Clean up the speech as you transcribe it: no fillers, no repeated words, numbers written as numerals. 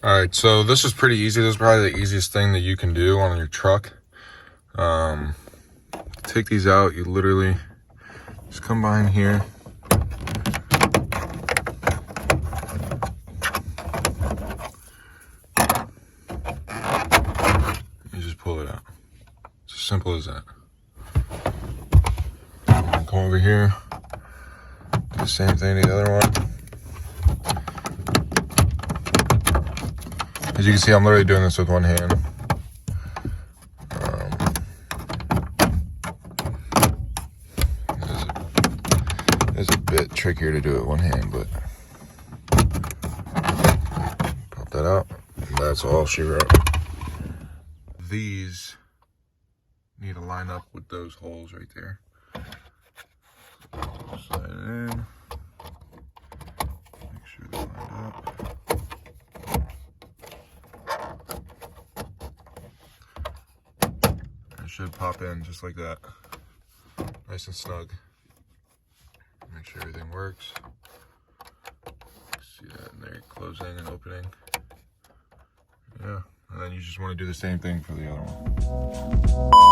All right, so this is pretty easy. This is probably the easiest thing that you can do on your truck. Take these out. You literally just come behind here. You just pull it out. It's as simple as that. Come over here. Do the same thing to the other one. As you can see, I'm literally doing this with one hand. It's a bit trickier to do it one hand, but pop that out. That's all she wrote. These need to line up with those holes right there. Slide it in. Make sure they're lined up. It should pop in just like that. Nice and snug. Make sure everything works. See that in there, closing and opening. Yeah, and then you just want to do the same thing for the other one.